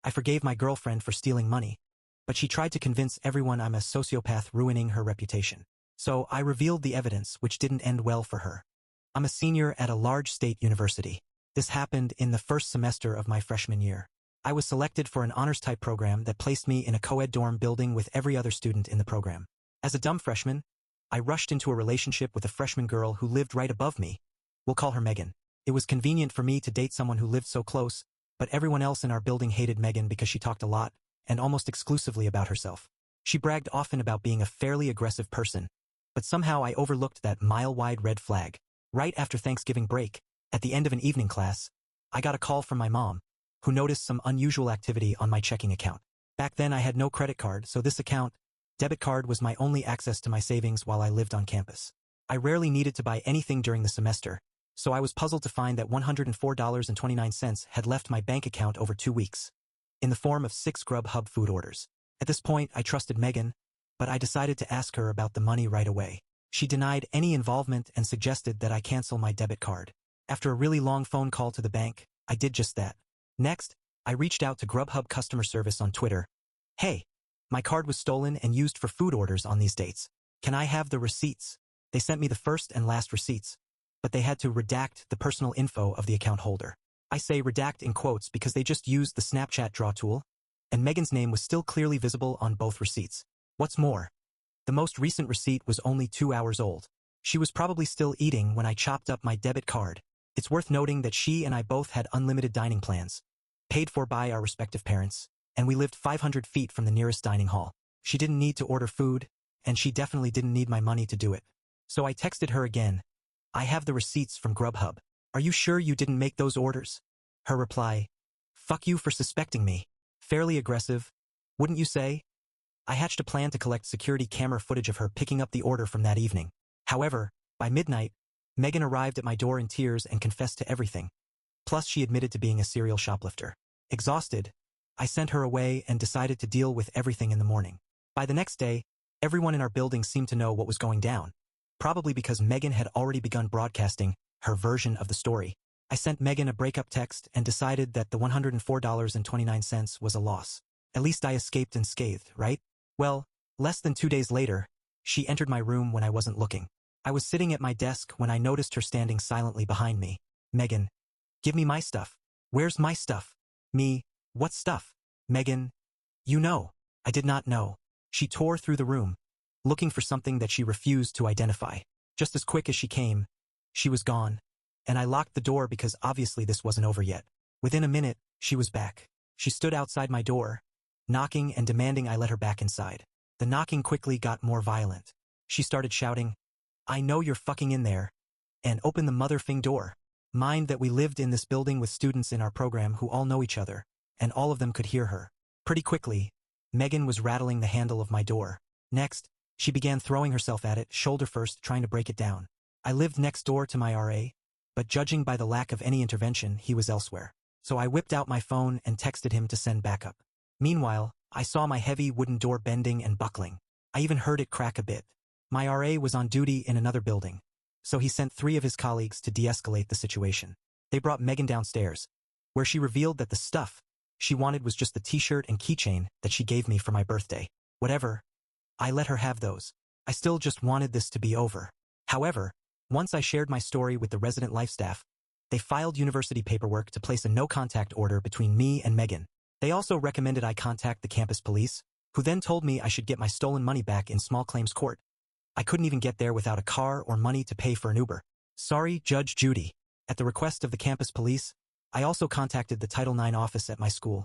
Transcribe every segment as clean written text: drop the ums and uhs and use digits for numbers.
I forgave my girlfriend for stealing money, but she tried to convince everyone I'm a sociopath ruining her reputation. So I revealed the evidence, which didn't end well for her. I'm a senior at a large state university. This happened in the first semester of my freshman year. I was selected for an honors-type program that placed me in a co-ed dorm building with every other student in the program. As a dumb freshman, I rushed into a relationship with a freshman girl who lived right above me. We'll call her Megan. It was convenient for me to date someone who lived so close, but everyone else in our building hated Megan because she talked a lot, and almost exclusively about herself. She bragged often about being a fairly aggressive person, but somehow I overlooked that mile-wide red flag. Right after Thanksgiving break, at the end of an evening class, I got a call from my mom, who noticed some unusual activity on my checking account. Back then I had no credit card, so this debit card was my only access to my savings while I lived on campus. I rarely needed to buy anything during the semester, so I was puzzled to find that $104.29 had left my bank account over 2 weeks, in the form of 6 Grubhub food orders. At this point, I trusted Megan, but I decided to ask her about the money right away. She denied any involvement and suggested that I cancel my debit card. After a really long phone call to the bank, I did just that. Next, I reached out to Grubhub customer service on Twitter. Hey, my card was stolen and used for food orders on these dates. Can I have the receipts? They sent me the first and last receipts, but they had to redact the personal info of the account holder. I say redact in quotes because they just used the Snapchat draw tool, and Megan's name was still clearly visible on both receipts. What's more, the most recent receipt was only 2 hours old. She was probably still eating when I chopped up my debit card. It's worth noting that she and I both had unlimited dining plans, paid for by our respective parents, and we lived 500 feet from the nearest dining hall. She didn't need to order food, and she definitely didn't need my money to do it. So I texted her again. I have the receipts from Grubhub. Are you sure you didn't make those orders? Her reply, fuck you for suspecting me. Fairly aggressive, wouldn't you say? I hatched a plan to collect security camera footage of her picking up the order from that evening. However, by midnight, Megan arrived at my door in tears and confessed to everything. Plus, she admitted to being a serial shoplifter. Exhausted, I sent her away and decided to deal with everything in the morning. By the next day, everyone in our building seemed to know what was going down, probably because Megan had already begun broadcasting her version of the story. I sent Megan a breakup text and decided that the $104.29 was a loss. At least I escaped unscathed, right? Well, less than 2 days later, she entered my room when I wasn't looking. I was sitting at my desk when I noticed her standing silently behind me. Megan, give me my stuff. Where's my stuff? Me, what stuff? Megan, you know. I did not know. She tore through the room, looking for something that she refused to identify. Just as quick as she came, she was gone, and I locked the door because obviously this wasn't over yet. Within a minute, she was back. She stood outside my door, knocking and demanding I let her back inside. The knocking quickly got more violent. She started shouting, I know you're fucking in there, and open the motherfucking door. Mind that we lived in this building with students in our program who all know each other, and all of them could hear her. Pretty quickly, Megan was rattling the handle of my door. Next, she began throwing herself at it, shoulder first, trying to break it down. I lived next door to my RA, but judging by the lack of any intervention, he was elsewhere. So I whipped out my phone and texted him to send backup. Meanwhile, I saw my heavy wooden door bending and buckling. I even heard it crack a bit. My RA was on duty in another building, so he sent 3 of his colleagues to de-escalate the situation. They brought Megan downstairs, where she revealed that the stuff she wanted was just the t-shirt and keychain that she gave me for my birthday. Whatever, I let her have those. I still just wanted this to be over. However, once I shared my story with the resident life staff, they filed university paperwork to place a no-contact order between me and Megan. They also recommended I contact the campus police, who then told me I should get my stolen money back in small claims court. I couldn't even get there without a car or money to pay for an Uber. Sorry, Judge Judy. At the request of the campus police, I also contacted the Title IX office at my school,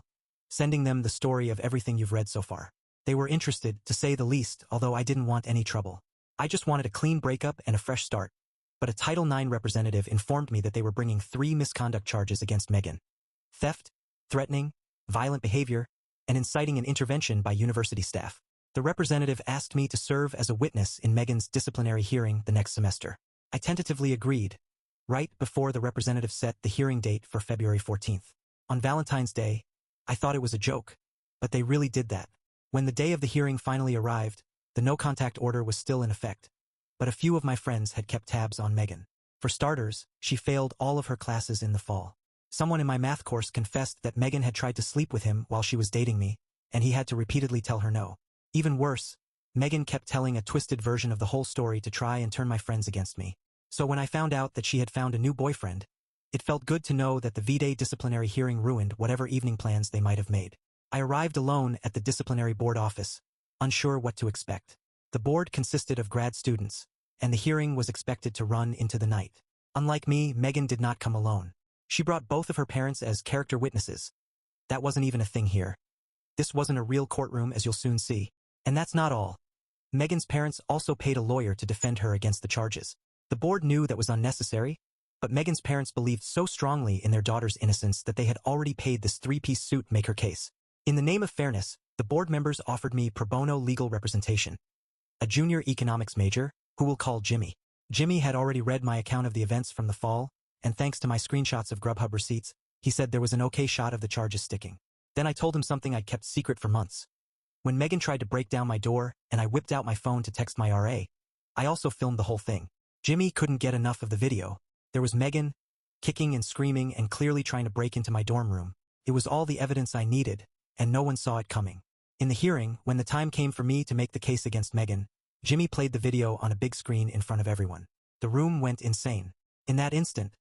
sending them the story of everything you've read so far. They were interested, to say the least, although I didn't want any trouble. I just wanted a clean breakup and a fresh start. But a Title IX representative informed me that they were bringing 3 misconduct charges against Megan: theft, threatening, violent behavior, and inciting an intervention by university staff. The representative asked me to serve as a witness in Megan's disciplinary hearing the next semester. I tentatively agreed, right before the representative set the hearing date for February 14th. On Valentine's Day, I thought it was a joke, but they really did that. When the day of the hearing finally arrived, the no-contact order was still in effect, but a few of my friends had kept tabs on Megan. For starters, she failed all of her classes in the fall. Someone in my math course confessed that Megan had tried to sleep with him while she was dating me, and he had to repeatedly tell her no. Even worse, Megan kept telling a twisted version of the whole story to try and turn my friends against me. So when I found out that she had found a new boyfriend, it felt good to know that the V-Day disciplinary hearing ruined whatever evening plans they might have made. I arrived alone at the disciplinary board office, unsure what to expect. The board consisted of grad students, and the hearing was expected to run into the night. Unlike me, Megan did not come alone. She brought both of her parents as character witnesses. That wasn't even a thing here. This wasn't a real courtroom, as you'll soon see. And that's not all. Megan's parents also paid a lawyer to defend her against the charges. The board knew that was unnecessary, but Megan's parents believed so strongly in their daughter's innocence that they had already paid this three-piece suit make her case. In the name of fairness, the board members offered me pro bono legal representation. A junior economics major, who we'll call Jimmy. Jimmy had already read my account of the events from the fall, and thanks to my screenshots of Grubhub receipts, he said there was an okay shot of the charges sticking. Then I told him something I'd kept secret for months. When Megan tried to break down my door and I whipped out my phone to text my RA, I also filmed the whole thing. Jimmy couldn't get enough of the video. There was Megan, kicking and screaming and clearly trying to break into my dorm room. It was all the evidence I needed, and no one saw it coming. In the hearing, when the time came for me to make the case against Megan, Jimmy played the video on a big screen in front of everyone. The room went insane. In that instant,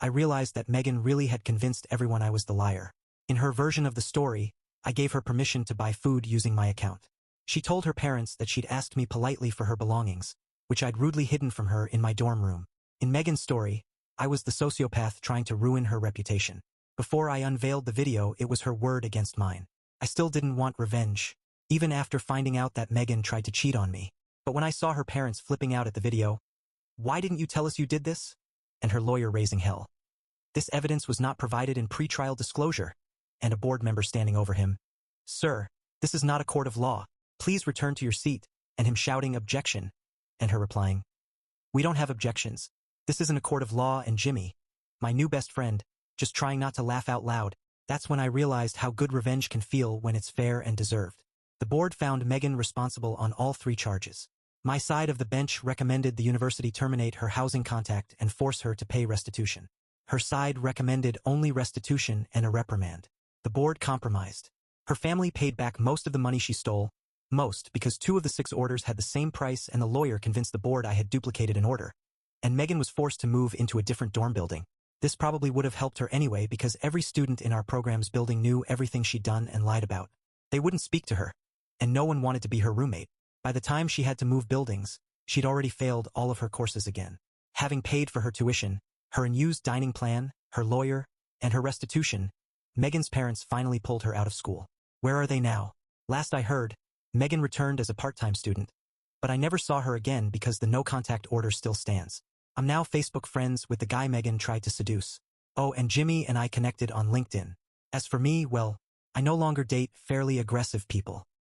I realized that Megan really had convinced everyone I was the liar. In her version of the story, I gave her permission to buy food using my account. She told her parents that she'd asked me politely for her belongings, which I'd rudely hidden from her in my dorm room. In Megan's story, I was the sociopath trying to ruin her reputation. Before I unveiled the video, it was her word against mine. I still didn't want revenge, even after finding out that Megan tried to cheat on me. But when I saw her parents flipping out at the video, "Why didn't you tell us you did this?" and her lawyer raising hell. This evidence was not provided in pretrial disclosure, and a board member standing over him, "Sir, this is not a court of law. Please return to your seat," and him shouting, "Objection," and her replying, "We don't have objections. This isn't a court of law," and Jimmy, my new best friend, just trying not to laugh out loud. That's when I realized how good revenge can feel when it's fair and deserved. The board found Megan responsible on all three charges. My side of the bench recommended the university terminate her housing contract and force her to pay restitution. Her side recommended only restitution and a reprimand. The board compromised. Her family paid back most of the money she stole, most because 2 of the 6 orders had the same price, and the lawyer convinced the board I had duplicated an order. And Megan was forced to move into a different dorm building. This probably would have helped her anyway because every student in our program's building knew everything she'd done and lied about. They wouldn't speak to her, and no one wanted to be her roommate. By the time she had to move buildings, she'd already failed all of her courses again. Having paid for her tuition, her unused dining plan, her lawyer, and her restitution, Megan's parents finally pulled her out of school. Where are they now? Last I heard, Megan returned as a part-time student, but I never saw her again because the no-contact order still stands. I'm now Facebook friends with the guy Megan tried to seduce. Oh, and Jimmy and I connected on LinkedIn. As for me, well, I no longer date fairly aggressive people.